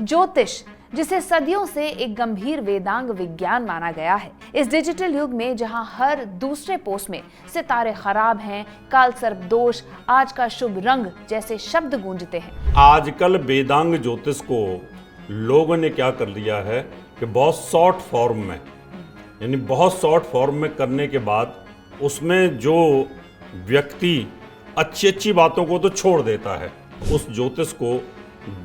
ज्योतिष, जिसे सदियों से एक गंभीर वेदांग विज्ञान माना गया है, इस डिजिटल युग में जहां हर दूसरे पोस्ट में सितारे खराब हैं, काल सर्प दोष, आज का शुभ रंग जैसे शब्द गूंजते हैं। आजकल वेदांग ज्योतिष को लोगों ने क्या कर लिया है कि बहुत शॉर्ट फॉर्म में, यानी बहुत शॉर्ट फॉर्म में करने के बाद उसमें जो व्यक्ति अच्छी अच्छी बातों को तो छोड़ देता है, उस ज्योतिष को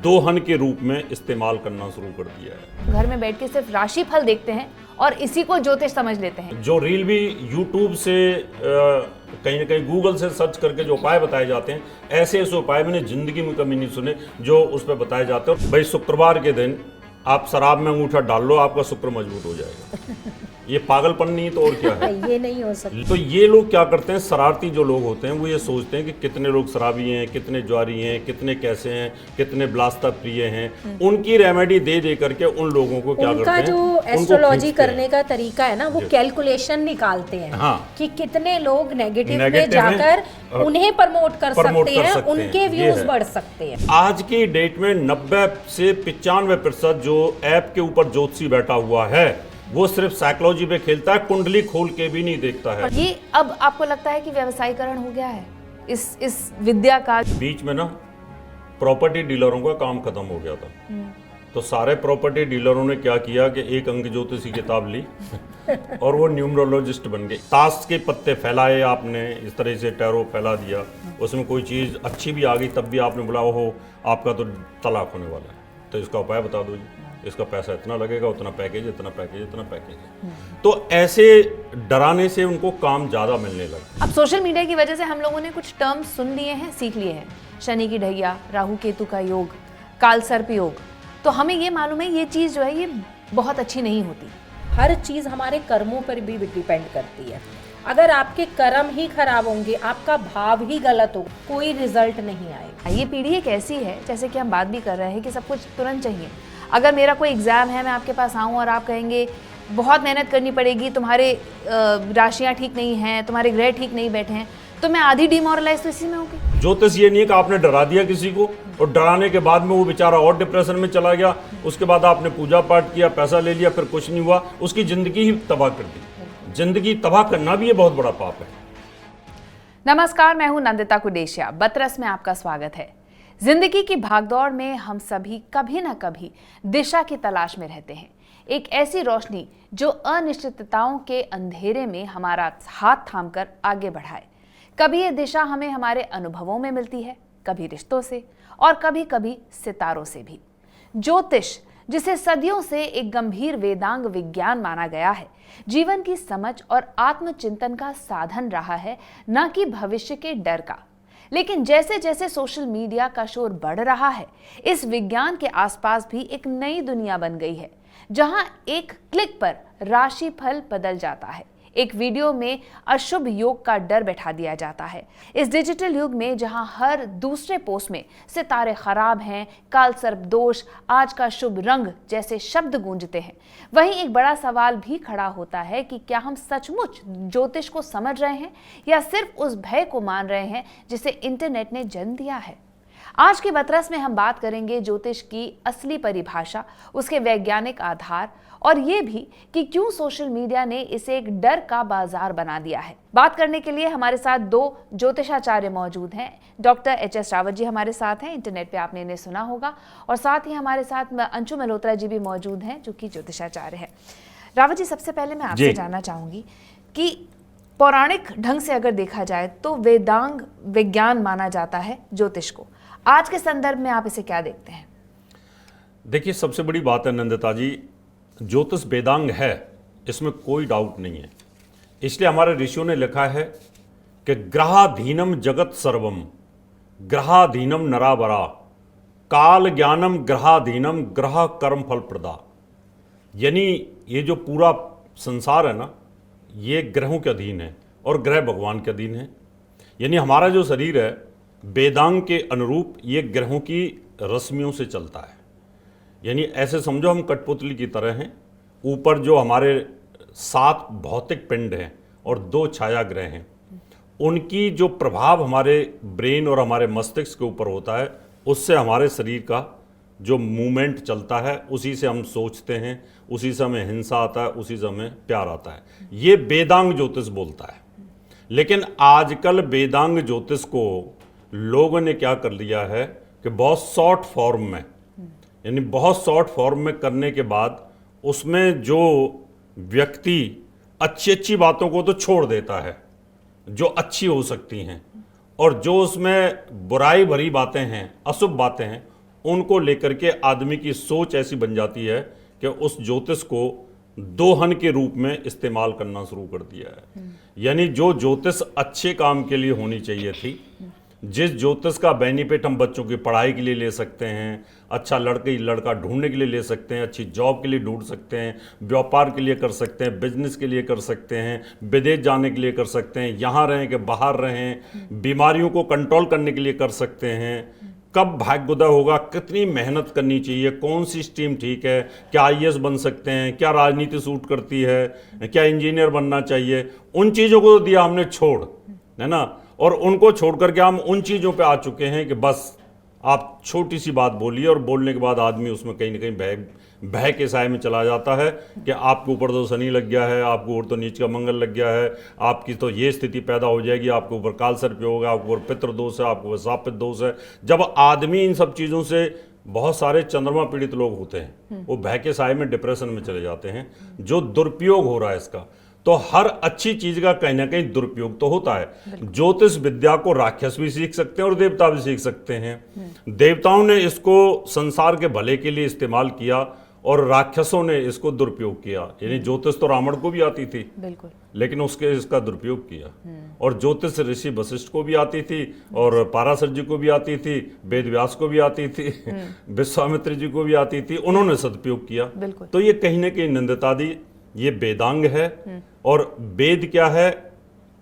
दोहन के रूप में इस्तेमाल करना शुरू कर दिया है। घर में बैठ के सिर्फ राशि फल देखते हैं और इसी को ज्योतिष समझ लेते हैं। जो रील भी यूट्यूब से कहीं ना कहीं गूगल से सर्च करके जो उपाय बताए जाते हैं, ऐसे ऐसे उपाय मैंने जिंदगी में कभी नहीं सुने जो उस पर बताए जाते हैं। भाई शुक्रवार के दिन आप शराब में अंगूठा डाल लो, आपका शुक्र मजबूत हो जाएगा। ये पागलपन नहीं तो और क्या है? ये नहीं हो सकता। तो ये लोग क्या करते हैं, शरारती जो लोग होते हैं वो ये सोचते हैं कि कितने लोग शराबी हैं, कितने ज्वारी हैं, कितने कैसे हैं, कितने ब्लास्ता प्रिय हैं, उनकी रेमेडी दे दे करके उन लोगों को क्या करते हैं, उनका जो एस्ट्रोलॉजी करने का तरीका है ना, वो कैलकुलेशन निकालते हैं। हाँ। कि कितने लोग नेगेटिव में जाकर उन्हें प्रमोट कर सकते हैं, उनके व्यूज बढ़ सकते हैं। आज की डेट में 90 से 95% जो ऐप के ऊपर ज्योतिषी बैठा हुआ है वो सिर्फ साइकोलॉजी पे खेलता है, कुंडली खोल के भी नहीं देखता है। ये अब आपको लगता है कि व्यवसायीकरण हो गया है इस विद्या का? बीच में ना प्रॉपर्टी डीलरों का काम खत्म हो गया था, तो सारे प्रॉपर्टी डीलरों ने क्या किया कि एक अंक ज्योतिषी किताब ली और वो न्यूमरोलॉजिस्ट बन गए। ताश के पत्ते फैलाए आपने, इस तरह से टैरो फैला दिया, उसमें कोई चीज़ अच्छी भी आ गई तब भी आपने बोला ओहो आपका तो तलाक होने वाला है, तो इसका उपाय बता दो जी, इसका पैसा इतना लगेगा, उतना पैकेज, इतना पैकेज, इतना पैकेज। तो ऐसे डराने से उनको काम ज़्यादा मिलने लगा। अब सोशल मीडिया की वजह से हम लोगों ने कुछ टर्म्स सुन लिए हैं, सीख लिए हैं। शनि की ढैया, राहु केतु का योग, काल सर्प योग। तो हमें ये मालूम है ये चीज़ जो है ये बहुत अच्छी नहीं होती। हर चीज हमारे कर्मों पर भी डिपेंड करती है। अगर आपके कर्म ही खराब होंगे, आपका भाव ही गलत हो, कोई रिजल्ट नहीं आएगा। ये पीढ़ी एक ऐसी है, जैसे कि हम बात भी कर रहे हैं, कि सब कुछ तुरंत चाहिए। अगर मेरा कोई एग्ज़ाम है, मैं आपके पास आऊँ और आप कहेंगे बहुत मेहनत करनी पड़ेगी, तुम्हारे राशियाँ ठीक नहीं हैं, तुम्हारे ग्रह ठीक नहीं बैठे हैं, तो मैं आधी डिमोरलाइज तो इसी में होगी। ज्योतिष ये नहीं है कि आपने डरा दिया किसी को और डराने के बाद में वो बेचारा और डिप्रेशन में चला गया, उसके बाद आपने पूजा पाठ किया, पैसा ले लिया, फिर कुछ नहीं हुआ, उसकी जिंदगी ही तबाह कर दी। जिंदगी तबाह करना भी ये बहुत बड़ा पाप है। नमस्कार, मैं हूं नंदिता कुडेशिया। बतरस में आपका स्वागत है। जिंदगी की भागदौड़ में हम सभी कभी ना कभी दिशा की तलाश में रहते हैं, एक ऐसी रोशनी जो अनिश्चितताओं के अंधेरे में हमारा हाथ थामकर आगे बढ़ाए। कभी ये दिशा हमें हमारे अनुभवों में मिलती है, कभी रिश्तों से और कभी कभी सितारों से भी। ज्योतिष, जिसे सदियों से एक गंभीर वेदांग विज्ञान माना गया है, जीवन की समझ और आत्मचिंतन का साधन रहा है, न कि भविष्य के डर का। लेकिन जैसे जैसे सोशल मीडिया का शोर बढ़ रहा है, इस विज्ञान के आसपास भी एक नई दुनिया बन गई है, जहां एक क्लिक पर राशिफल बदल जाता है, एक वीडियो में अशुभ योग का डर बैठा दिया जाता है। इस डिजिटल युग में जहां हर दूसरे पोस्ट में सितारे खराब हैं, काल सर्प दोष, आज का शुभ रंग जैसे शब्द गूंजते हैं, वहीं एक बड़ा सवाल भी खड़ा होता है कि क्या हम सचमुच ज्योतिष को समझ रहे हैं या सिर्फ उस भय को मान रहे हैं जिसे इंटरनेट ने जन्म दिया है। आज के बतरस में हम बात करेंगे ज्योतिष की असली परिभाषा, उसके वैज्ञानिक आधार और ये भी कि क्यों सोशल मीडिया ने इसे एक डर का बाजार बना दिया है। बात करने के लिए हमारे साथ दो ज्योतिषाचार्य मौजूद हैं। Doctor HS. रावत जी हमारे साथ हैं, इंटरनेट पे आपने इन्हें सुना होगा, और साथ ही हमारे साथ अंशु मल्होत्रा जी भी मौजूद हैं जो कि ज्योतिषाचार्य है। रावत जी, सबसे पहले मैं आपसे जानना चाहूंगी कि पौराणिक ढंग से अगर देखा जाए तो वेदांग विज्ञान माना जाता है ज्योतिष को, आज के संदर्भ में आप इसे क्या देखते हैं? देखिए, सबसे बड़ी बात है नंदिता जी, ज्योतिष वेदांग है, इसमें कोई डाउट नहीं है। इसलिए हमारे ऋषियों ने लिखा है कि ग्रहाधीनम जगत सर्वम, ग्रहाधीनम नराबरा, काल ज्ञानम ग्रहाधीनम, ग्रह कर्म फल प्रदा। यानी ये जो पूरा संसार है ना, ये ग्रहों के अधीन है और ग्रह भगवान के अधीन है। यानी हमारा जो शरीर है वेदांग के अनुरूप ये ग्रहों की रश्मियों से चलता है। यानी ऐसे समझो हम कठपुतली की तरह हैं, ऊपर जो हमारे 7 भौतिक पिंड हैं और 2 छाया ग्रह हैं, उनकी जो प्रभाव हमारे ब्रेन और हमारे मस्तिष्क के ऊपर होता है, उससे हमारे शरीर का जो मूवमेंट चलता है उसी से हम सोचते हैं, उसी से हमें हिंसा आता है, उसी से हमें प्यार आता है। ये वेदांग ज्योतिष बोलता है। लेकिन आजकल वेदांग ज्योतिष को लोगों ने क्या कर लिया है कि बहुत शॉर्ट फॉर्म में, यानी बहुत शॉर्ट फॉर्म में करने के बाद उसमें जो व्यक्ति अच्छी अच्छी बातों को तो छोड़ देता है जो अच्छी हो सकती हैं, और जो उसमें बुराई भरी बातें हैं, अशुभ बातें हैं, उनको लेकर के आदमी की सोच ऐसी बन जाती है कि उस ज्योतिष को दोहन के रूप में इस्तेमाल करना शुरू कर दिया है। यानी जो ज्योतिष अच्छे काम के लिए होनी चाहिए थी, जिस ज्योतिष का बेनिफिट हम बच्चों की पढ़ाई के लिए ले सकते हैं, अच्छा लड़का ढूंढने के लिए ले सकते हैं, अच्छी जॉब के लिए ढूंढ सकते हैं, व्यापार के लिए कर सकते हैं, बिजनेस के लिए कर सकते हैं, विदेश जाने के लिए कर सकते हैं, यहाँ रहें कि बाहर रहें, बीमारियों को कंट्रोल करने के लिए कर सकते हैं, कब भाग्योदय होगा, कितनी मेहनत करनी चाहिए, कौन सी स्ट्रीम ठीक है, क्या आईएएस बन सकते हैं, क्या राजनीति सूट करती है, क्या इंजीनियर बनना चाहिए, उन चीज़ों को तो दिया हमने छोड़, है ना। और उनको छोड़ करके हम उन चीज़ों पे आ चुके हैं कि बस आप छोटी सी बात बोलिए और बोलने के बाद आदमी उसमें कहीं ना कहीं भय के साए में चला जाता है कि आपके ऊपर तो शनि लग गया है, आपके ऊपर तो नीच का मंगल लग गया है, आपकी तो ये स्थिति पैदा हो जाएगी, आपके ऊपर काल सर्प होगा, आपके ऊपर पितृ दोष है, आपके ऊपर शापित दोष है। जब आदमी इन सब चीज़ों से, बहुत सारे चंद्रमा पीड़ित लोग होते हैं, वो भय के साए में डिप्रेशन में चले जाते हैं, जो दुरुपयोग हो रहा है इसका। तो हर अच्छी चीज का कहीं ना कहीं दुरुपयोग तो होता है। ज्योतिष विद्या को राक्षस भी सीख सकते हैं और देवता भी सीख सकते हैं। देवताओं ने इसको संसार के भले के लिए इस्तेमाल किया और राक्षसों ने इसको दुरुपयोग किया। यानी ज्योतिष तो रावण को भी आती थी, बिल्कुल, लेकिन उसके इसका दुरुपयोग किया। और ज्योतिष ऋषि वशिष्ठ को भी आती थी, और पाराशर जी को भी आती थी, वेद व्यास को भी आती थी, विश्वामित्र जी को भी आती थी, उन्होंने सदुपयोग किया। तो ये कहीं ना कहीं नंदिता दी, ये वेदांग है। और वेद क्या है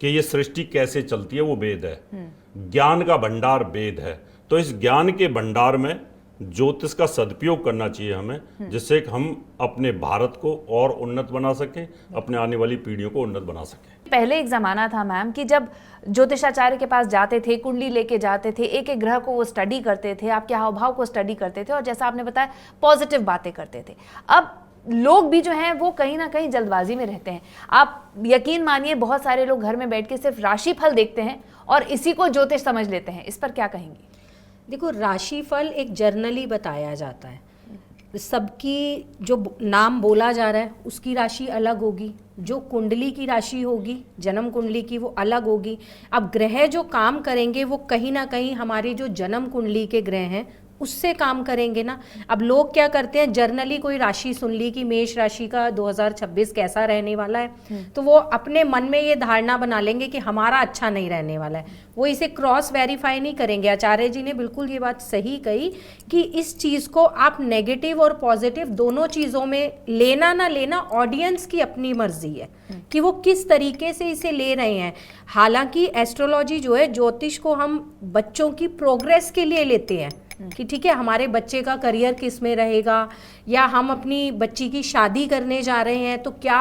कि ये सृष्टि कैसे चलती है, वो वेद है। ज्ञान का भंडार वेद है। तो इस ज्ञान के भंडार में ज्योतिष का सदुपयोग करना चाहिए हमें, जिससे हम अपने भारत को और उन्नत बना सकें, अपने आने वाली पीढ़ियों को उन्नत बना सकें। पहले एक ज़माना था मैम कि जब ज्योतिषाचार्य के पास जाते थे, कुंडली लेके जाते थे, एक एक ग्रह को वो स्टडी करते थे, आपके हाव भाव को स्टडी करते थे, और जैसा आपने बताया पॉजिटिव बातें करते थे। अब लोग भी जो हैं वो कहीं ना कहीं जल्दबाजी में रहते हैं। आप यकीन मानिए, बहुत सारे लोग घर में बैठ के सिर्फ राशिफल देखते हैं और इसी को ज्योतिष समझ लेते हैं। इस पर क्या कहेंगी? देखो, राशिफल एक जर्नली बताया जाता है। सबकी जो नाम बोला जा रहा है उसकी राशि अलग होगी, जो कुंडली की राशि होगी, जन्म कुंडली की, वो अलग होगी। अब ग्रह जो काम करेंगे वो कहीं ना कहीं हमारी जो जन्म कुंडली के ग्रह हैं उससे काम करेंगे ना। अब लोग क्या करते हैं, जर्नली कोई राशि सुन ली कि मेष राशि का 2026 कैसा रहने वाला है, तो वो अपने मन में ये धारणा बना लेंगे कि हमारा अच्छा नहीं रहने वाला है। वो इसे क्रॉस वेरीफाई नहीं करेंगे। आचार्य जी ने बिल्कुल ये बात सही कही कि इस चीज़ को आप नेगेटिव और पॉजिटिव दोनों चीज़ों में लेना ना लेना ऑडियंस की अपनी मर्जी है कि वो किस तरीके से इसे ले रहे हैं। हालांकि एस्ट्रोलॉजी जो है, ज्योतिष को हम बच्चों की प्रोग्रेस के लिए लेते हैं कि ठीक है, हमारे बच्चे का करियर किस में रहेगा, या हम अपनी बच्ची की शादी करने जा रहे हैं तो क्या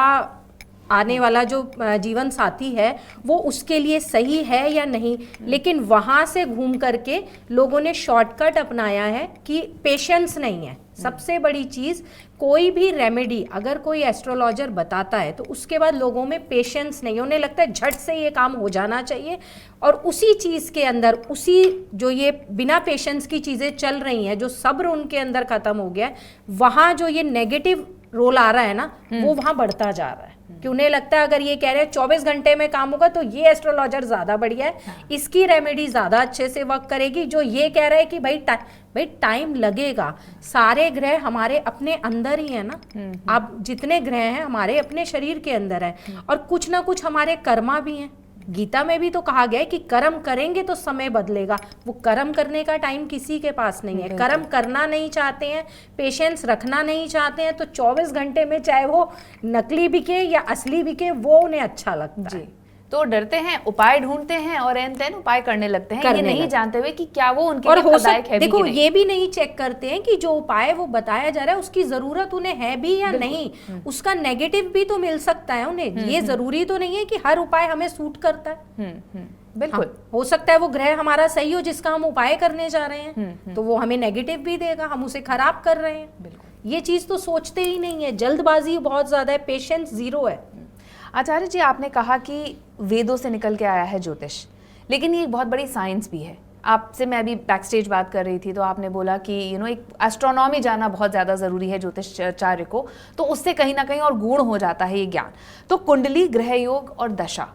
आने वाला जो जीवन साथी है वो उसके लिए सही है या नहीं। लेकिन वहाँ से घूम करके लोगों ने शॉर्टकट अपनाया है कि पेशेंस नहीं है। सबसे बड़ी चीज़, कोई भी रेमेडी अगर कोई एस्ट्रोलॉजर बताता है तो उसके बाद लोगों में पेशेंस नहीं है। उन्हें लगता है झट से ये काम हो जाना चाहिए, और उसी चीज़ के अंदर, उसी जो ये बिना पेशेंस की चीज़ें चल रही हैं, जो सब्र उनके अंदर ख़त्म हो गया है, वहाँ जो ये नेगेटिव रोल आ रहा है ना, वो वहाँ बढ़ता जा रहा है। कि उन्हें लगता है अगर ये कह रहे हैं 24 घंटे में काम होगा तो ये एस्ट्रोलॉजर ज़्यादा बढ़िया है, इसकी रेमेडी ज़्यादा अच्छे से वर्क करेगी। जो ये कह रहा है कि भाई टाइम लगेगा, सारे ग्रह हमारे अपने अंदर ही है ना। अब जितने ग्रह हैं हमारे अपने शरीर के अंदर है, और कुछ ना कुछ हमारे कर्मा भी हैं। गीता में भी तो कहा गया है कि कर्म करेंगे तो समय बदलेगा। वो कर्म करने का टाइम किसी के पास नहीं है। कर्म करना नहीं चाहते हैं, पेशेंस रखना नहीं चाहते हैं, तो 24 घंटे में चाहे वो नकली बिके या असली बिके, वो उन्हें अच्छा लगता है। तो डरते हैं, उपाय ढूंढते हैं और एन तेन उपाय करने लगते हैं, ये नहीं जानते हुए कि क्या वो उनके लिए फलदायक है भी देखो, कि नहीं। ये भी नहीं चेक करते हैं कि जो उपाय वो बताया जा रहा है उसकी जरूरत उन्हें है भी या नहीं। उसका नेगेटिव भी तो मिल सकता है उन्हें। ये जरूरी तो नहीं है कि हर उपाय हमें सूट करता है। बिल्कुल। हो सकता है वो ग्रह हमारा सही हो जिसका हम उपाय करने जा रहे हैं, तो वो हमें नेगेटिव भी देगा, हम उसे खराब कर रहे हैं। बिल्कुल। ये चीज तो सोचते ही नहीं है, जल्दबाजी बहुत ज्यादा है, पेशेंस जीरो है। आचार्य जी, आपने कहा कि वेदों से निकल के आया है ज्योतिष, लेकिन ये एक बहुत बड़ी साइंस भी है। आपसे मैं अभी बैकस्टेज बात कर रही थी तो आपने बोला कि एक एस्ट्रोनॉमी जाना बहुत ज़्यादा ज़रूरी है ज्योतिषाचार्य को, तो उससे कहीं ना कहीं और गूढ़ हो जाता है ये ज्ञान। तो कुंडली, ग्रह योग और दशा,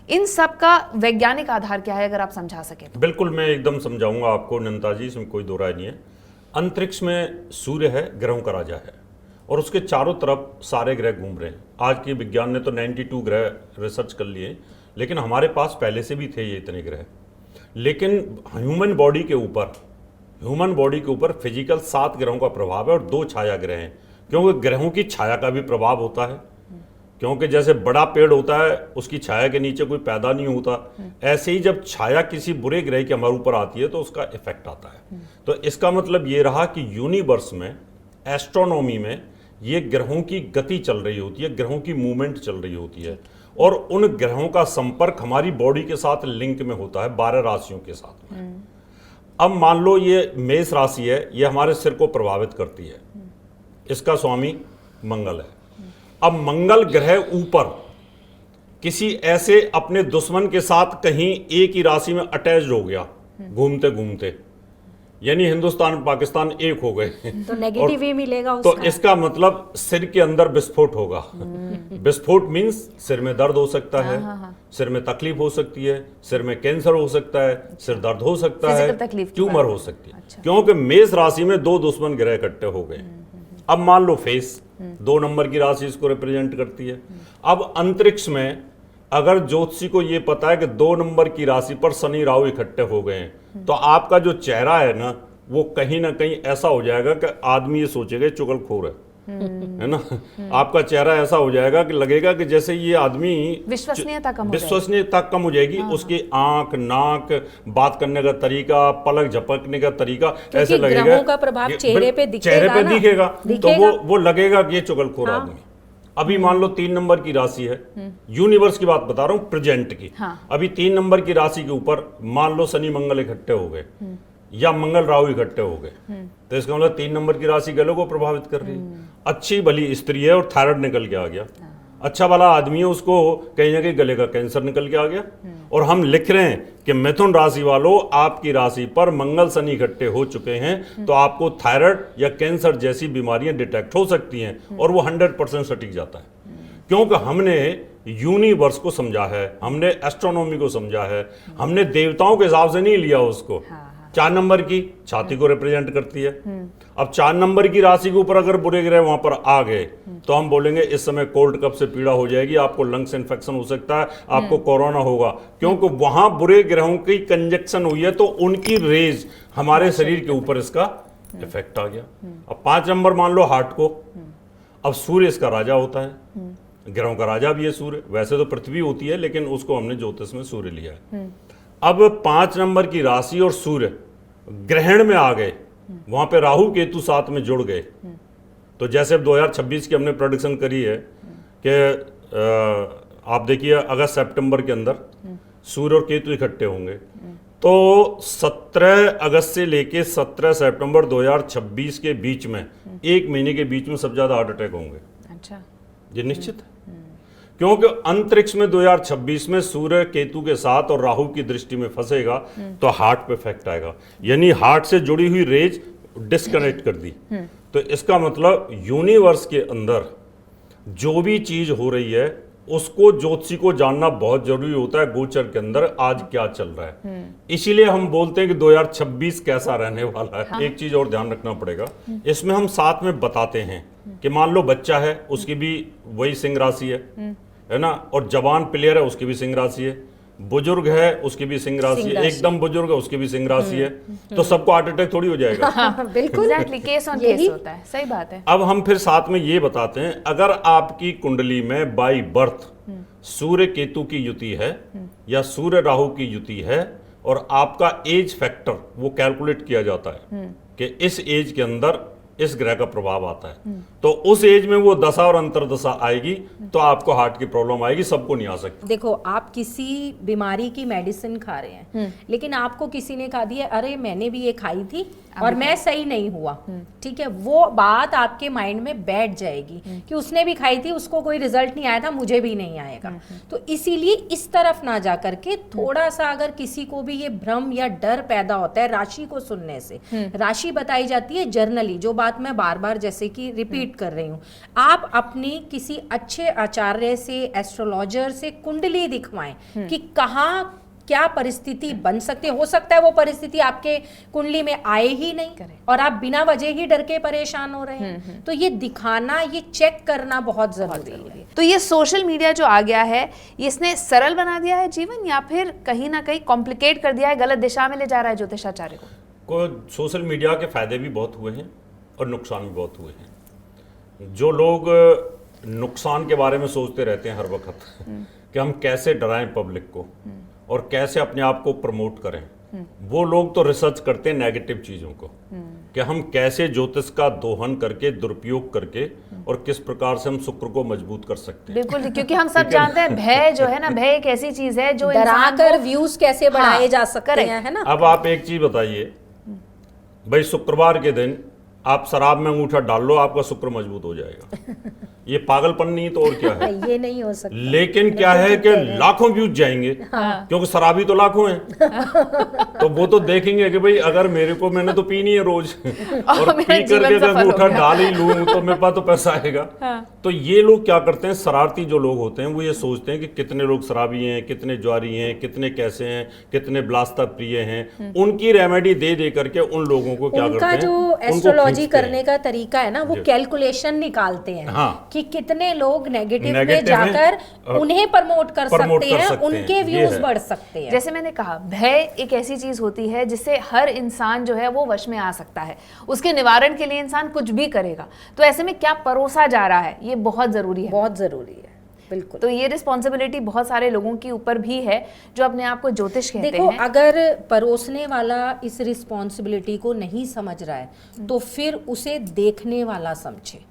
इन सब का वैज्ञानिक आधार क्या है, अगर आप समझा सके तो? बिल्कुल, मैं एकदम समझाऊंगा आपको नंदा जी, इसमें कोई दो राय नहीं है। अंतरिक्ष में सूर्य है, ग्रहों का राजा है, और उसके चारों तरफ सारे ग्रह घूम रहे हैं। आज के विज्ञान ने तो 92 ग्रह रिसर्च कर लिए, लेकिन हमारे पास पहले से भी थे ये इतने ग्रह। लेकिन ह्यूमन बॉडी के ऊपर फिजिकल 7 ग्रहों का प्रभाव है और 2 छाया ग्रह हैं, क्योंकि ग्रहों की छाया का भी प्रभाव होता है। क्योंकि जैसे बड़ा पेड़ होता है, उसकी छाया के नीचे कोई पैदा नहीं होता, ऐसे ही जब छाया किसी बुरे ग्रह के हमारे ऊपर आती है तो उसका इफेक्ट आता है। तो इसका मतलब ये रहा कि यूनिवर्स में, एस्ट्रोनॉमी में, ये ग्रहों की गति चल रही होती है, ग्रहों की मूवमेंट चल रही होती है, और उन ग्रहों का संपर्क हमारी बॉडी के साथ लिंक में होता है 12 राशियों के साथ में। अब मान लो ये मेष राशि है, ये हमारे सिर को प्रभावित करती है, इसका स्वामी मंगल है। अब मंगल ग्रह ऊपर किसी ऐसे अपने दुश्मन के साथ कहीं एक ही राशि में अटैच हो गया घूमते घूमते, यानी हिंदुस्तान पाकिस्तान एक हो गए, तो नेगेटिव ही मिलेगा तो उसका। इसका मतलब सिर के अंदर विस्फोट होगा। विस्फोट मीन्स सिर में दर्द हो सकता है, सिर में तकलीफ हो सकती है, सिर में कैंसर हो सकता है, सिर दर्द हो सकता है, फिजिकल तकलीफ की ट्यूमर बात। हो सकती है। अच्छा। क्योंकि मेष राशि में 2 दुश्मन ग्रह इकट्ठे हो गए। अब मान लो फेस 2 नंबर की राशि इसको रिप्रेजेंट करती है। अब अंतरिक्ष में अगर ज्योतिषी को ये पता है कि 2 नंबर की राशि पर शनि राहु इकट्ठे हो गए हैं, तो आपका जो चेहरा है ना, वो कहीं ना कहीं ऐसा हो जाएगा कि आदमी ये सोचेगा ये चुगलखोर है ना। आपका चेहरा ऐसा हो जाएगा कि लगेगा कि जैसे ये आदमी, विश्वसनीयता कम हो जाएगी। उसकी आंख, नाक, बात करने का तरीका, पलक झपकने का तरीका ऐसे लगेगा, ग्रहों का प्रभाव चेहरे पे दिखेगा, तो वो लगेगा कि ये चुगलखोर आदमी। अभी मान लो 3 नंबर की राशि है, यूनिवर्स की बात बता रहा हूँ, प्रेजेंट की। अभी 3 नंबर की राशि के ऊपर मान लो शनि मंगल इकट्ठे हो गए या मंगल राहु इकट्ठे हो गए, तो इसका मतलब 3 नंबर की राशि गलों को प्रभावित कर रही है। अच्छी भली स्त्री है और थायराइड निकल के आ गया, अच्छा वाला आदमी है, उसको कहीं ना कहीं गले का कैंसर निकल के आ गया, और हम लिख रहे हैं कि मिथुन राशि वालों, आपकी राशि पर मंगल शनि इकट्ठे हो चुके हैं, तो आपको थायराइड या कैंसर जैसी बीमारियां डिटेक्ट हो सकती हैं, और वो 100% सटीक जाता है। क्योंकि हमने यूनिवर्स को समझा है, हमने एस्ट्रोनॉमी को समझा है, हमने देवताओं के हिसाब से नहीं लिया उसको। 4 नंबर की छाती को रिप्रेजेंट करती है। अब 4 नंबर की राशि के ऊपर अगर बुरे ग्रह वहां पर आ गए, तो हम बोलेंगे इस समय कोल्ड कफ से पीड़ा हो जाएगी, आपको लंग्स इन्फेक्शन हो सकता है, आपको कोरोना होगा, क्योंकि वहां बुरे ग्रहों की कंजक्शन हुई है, तो उनकी रेज हमारे शरीर के ऊपर इसका इफेक्ट आ गया। अब 5 नंबर मान लो हार्ट को, अब सूर्य इसका राजा होता है, ग्रहों का राजा भी है सूर्य, वैसे तो पृथ्वी होती है, लेकिन उसको हमने ज्योतिष में सूर्य लिया है। अब 5 नंबर की राशि और सूर्य ग्रहण में आ गए, वहां पे राहु केतु साथ में जुड़ गए, तो जैसे अब 2026 की हमने प्रोडिक्शन करी है कि आप देखिए अगस्त सितंबर के अंदर सूर्य और केतु इकट्ठे होंगे, तो 17 अगस्त से लेके 17 सितंबर 2026 के बीच में, 1 महीने के बीच में सबसे ज्यादा हार्ट अटैक होंगे। अच्छा, ये निश्चित है, क्योंकि अंतरिक्ष में 2026 में सूर्य केतु के साथ और राहु की दृष्टि में फंसेगा, तो हार्ट पे इफेक्ट आएगा, यानी हार्ट से जुड़ी हुई रेज डिस्कनेक्ट कर दी। तो इसका मतलब यूनिवर्स के अंदर जो भी चीज हो रही है, उसको ज्योतिषी को जानना बहुत जरूरी होता है, गोचर के अंदर आज क्या चल रहा है। इसीलिए हम बोलते हैं कि 2026 कैसा रहने वाला है। एक चीज और ध्यान रखना पड़ेगा, इसमें हम साथ में बताते हैं कि मान लो बच्चा है, उसकी भी वही सिंह राशि है ना, और जवान प्लेयर है, उसकी भी सिंह राशि है, बुजुर्ग है उसकी भी सिंह राशि है, एकदम बुजुर्ग है उसकी भी सिंह राशि है, तो सबको हार्ट अटैक थोड़ी हो जाएगा। बिल्कुल, एग्जैक्टली, केस ऑन केस होता है, सही बात है। अब हम फिर साथ में ये बताते हैं, अगर आपकी कुंडली में बाई बर्थ सूर्य केतु की युति है या सूर्य राहु की युति है, और आपका एज फैक्टर वो कैलकुलेट किया जाता है कि इस एज के अंदर इस ग्रह का प्रभाव आता है। तो उस एज में वो दशा और अंतरदशा आएगी तो आपको हार्ट की प्रॉब्लम आएगी, सबको नहीं आ सकती। देखो, आप किसी बीमारी की मेडिसिन खा रहे हैं, लेकिन आपको किसी ने कहा दिया अरे मैंने भी ये खाई थी और मैं सही नहीं हुआ, ठीक है, वो बात आपके माइंड में बैठ जाएगी कि उसने भी खाई थी, उसको कोई रिजल्ट नहीं आया था, मुझे भी नहीं आएगा। तो इसीलिए इस तरफ ना जा करके थोड़ा सा अगर किसी को भी ये भ्रम या डर पैदा होता है राशि को सुनने से, राशि बताई जाती है जर्नली, जो बात मैं बार बार जैसे कि रिपीट कर रही हूँ, आप अपनी किसी अच्छे आचार्य से, एस्ट्रोलॉजर से कुंडली दिखवाएं कि कहाँ क्या परिस्थिति बन सकती है। हो सकता है वो परिस्थिति आपके कुंडली में आए ही नहीं और आप बिना वजह ही डर के परेशान हो रहे हैं। तो ये दिखाना, ये चेक करना बहुत जरूरी है। तो ये सोशल मीडिया जो आ गया है, ये इसने सरल बना दिया है जीवन या फिर कहीं ना कहीं कॉम्प्लिकेट कर दिया है, गलत दिशा में ले जा रहा है ज्योतिषाचार्य को? सोशल मीडिया के फायदे भी बहुत हुए हैं और नुकसान भी बहुत हुए हैं। जो लोग नुकसान के बारे में सोचते रहते हैं हर वक्त कि हम कैसे डराएं पब्लिक को और कैसे अपने आप को प्रमोट करें, वो लोग तो रिसर्च करते हैं नेगेटिव चीज़ों को कि हम कैसे ज्योतिष का दोहन करके, दुरुपयोग करके और किस प्रकार से हम शुक्र को मजबूत कर सकते हैं। बिल्कुल, क्योंकि हम सब जानते हैं भय जो है ना, भय एक ऐसी चीज है जो डराकर व्यूज कैसे बढ़ाए जा सकते हैं, है ना। अब आप एक चीज बताइए भाई, शुक्रवार के दिन आप शराब में अंगूठा डाल लो, आपका शुक्र मजबूत हो जाएगा। ये पागलपन नहीं तो और क्या है? ये नहीं हो सकता। लेकिन क्या है कि लाखों व्यूज जाएंगे क्योंकि शराबी तो लाखों हैं। तो वो तो देखेंगे कि भाई अगर मेरे को, मैंने तो पीनी है रोज और पी करके अगर अंगूठा डाल ही लूं तो मेरे पास तो पैसा आएगा। तो ये लोग क्या करते हैं, शरारती जो लोग होते हैं वो ये सोचते हैं कि कितने लोग शराबी हैं, कितने ज्वारी हैं, कितने कैसे हैं, कितने ब्लास्ता प्रिय हैं, उनकी रेमेडी दे दे करके उन लोगों को क्या करते हैं, जो एस्ट्रोलॉजी करने का तरीका है ना, वो कैलकुलेशन निकालते हैं कि कितने लोग नेगेटिव में जाकर उन्हें प्रमोट कर सकते हैं, उनके व्यूज बढ़ सकते हैं। जैसे मैंने कहा, भय एक ऐसी चीज होती है जिससे हर इंसान जो है वो वश में आ सकता है, उसके निवारण के लिए इंसान कुछ भी करेगा। तो ऐसे में क्या परोसा जा रहा है, ये बहुत जरूरी है, बहुत जरूरी है। बिल्कुल। तो ये रिस्पॉन्सिबिलिटी बहुत सारे लोगों के ऊपर भी है जो अपने आप को ज्योतिष कहते देखो, हैं। अगर परोसने वाला इस रिस्पॉन्सिबिलिटी को नहीं समझ रहा है तो फिर उसे देखने वाला समझे,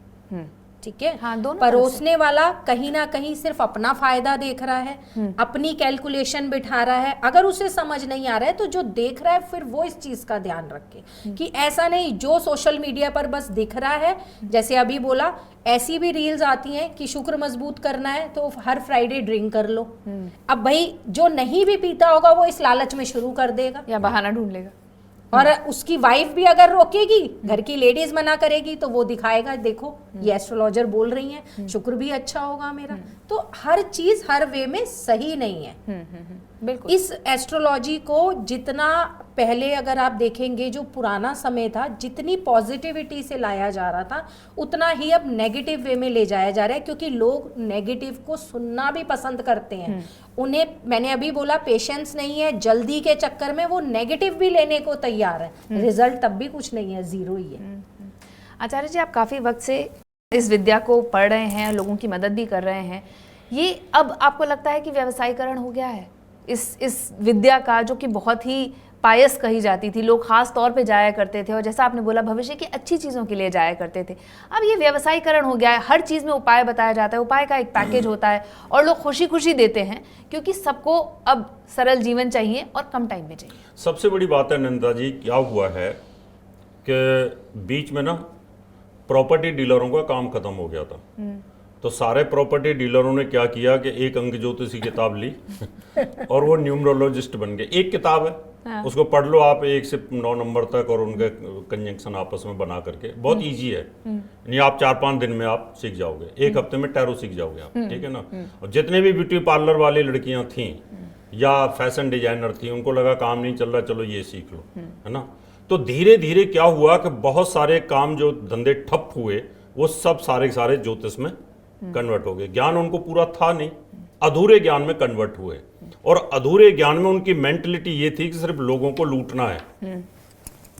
ठीक है। हाँ, दोनों परोसने वाला कहीं ना कहीं सिर्फ अपना फायदा देख रहा है, अपनी कैलकुलेशन बिठा रहा है। अगर उसे समझ नहीं आ रहा है तो जो देख रहा है फिर वो इस चीज का ध्यान रखे कि ऐसा नहीं जो सोशल मीडिया पर बस दिख रहा है, जैसे अभी बोला, ऐसी भी रील्स आती हैं कि शुक्र मजबूत करना है तो हर फ्राइडे ड्रिंक कर लो। अब भाई जो नहीं भी पीता होगा वो इस लालच में शुरू कर देगा या बहाना ढूंढ लेगा, और उसकी वाइफ भी अगर रोकेगी, घर की लेडीज मना करेगी तो वो दिखाएगा, देखो ये एस्ट्रोलॉजर बोल रही हैं, शुक्र भी अच्छा होगा मेरा। तो हर चीज हर वे में सही नहीं है। बिल्कुल। इस एस्ट्रोलॉजी को जितना पहले अगर आप देखेंगे, जो पुराना समय था, जितनी पॉजिटिविटी से लाया जा रहा था, उतना ही अब नेगेटिव वे में ले जाया जा रहा है, क्योंकि लोग नेगेटिव को सुनना भी पसंद करते हैं। उन्हें, मैंने अभी बोला, पेशेंस नहीं है, जल्दी के चक्कर में वो नेगेटिव भी लेने को तैयार है, रिजल्ट तब भी कुछ नहीं है, जीरो ही है। आचार्य जी, आप काफी वक्त से इस विद्या को पढ़ रहे हैं, लोगों की मदद भी कर रहे हैं, ये अब आपको लगता है कि व्यवसायीकरण हो गया है इस विद्या का, जो कि बहुत ही पायस कही जाती थी, लोग खास तौर पे जाया करते थे और जैसा आपने बोला भविष्य की अच्छी चीज़ों के लिए जाया करते थे। अब ये व्यवसायीकरण हो गया है, हर चीज़ में उपाय बताया जाता है, उपाय का एक पैकेज होता है और लोग खुशी खुशी देते हैं, क्योंकि सबको अब सरल जीवन चाहिए और कम टाइम में चाहिए। सबसे बड़ी बात है नंदा जी, क्या हुआ है कि बीच में ना प्रॉपर्टी डीलरों का काम खत्म हो गया था। तो सारे प्रॉपर्टी डीलरों ने क्या किया कि एक अंक ज्योतिषी किताब ली और वो न्यूमरोलॉजिस्ट बन गए। एक किताब है, उसको पढ़ लो आप 1 से 9 नंबर तक, और उनके कंजंक्शन आपस में बना करके, बहुत इजी है। यानी आप 4-5 दिन में आप सीख जाओगे, 1 हफ्ते में टैरो सीख जाओगे आप, ठीक है ना। और जितने भी ब्यूटी पार्लर वाली लड़कियां थीं या फैशन डिजाइनर थी, उनको लगा काम नहीं चल रहा, चलो ये सीख लो, है ना। तो धीरे धीरे क्या हुआ कि बहुत सारे काम जो धंधे ठप हुए, वो सब सारे सारे ज्योतिष में कन्वर्ट हो गए। ज्ञान उनको पूरा था नहीं, अधूरे ज्ञान में कन्वर्ट हुए, और अधूरे ज्ञान में उनकी मेंटलिटी ये थी कि सिर्फ लोगों को लूटना है,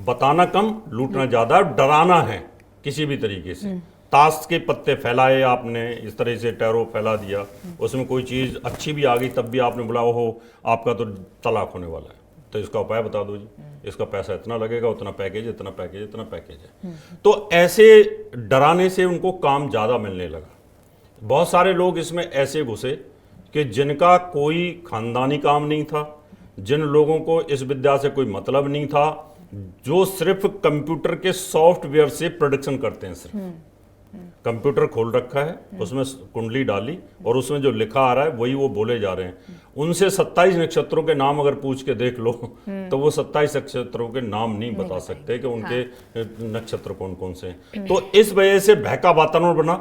बताना कम, लूटना ज्यादा, डराना है किसी भी तरीके से। ताश के पत्ते फैलाए आपने, इस तरह से टैरो फैला दिया, उसमें कोई चीज अच्छी भी आ गई तब भी आपने बोला ओहो आपका तो तलाक होने वाला है, तो इसका उपाय बता दो जी, इसका पैसा इतना लगेगा, उतना पैकेज, इतना पैकेज, इतना पैकेज है। तो ऐसे डराने से उनको काम ज़्यादा मिलने लगा। बहुत सारे लोग इसमें ऐसे घुसे कि जिनका कोई खानदानी काम नहीं था, जिन लोगों को इस विद्या से कोई मतलब नहीं था, जो सिर्फ कंप्यूटर के सॉफ्टवेयर से प्रोडक्शन करते हैं, सिर्फ कंप्यूटर खोल रखा है, उसमें कुंडली डाली और उसमें जो लिखा आ रहा है वही वो बोले जा रहे हैं। उनसे 27 नक्षत्रों के नाम अगर पूछ के देख लो तो वो 27 नक्षत्रों के नाम नहीं बता सकते कि उनके नक्षत्र कौन कौन से हैं। तो इस वजह से बहका वातावरण बना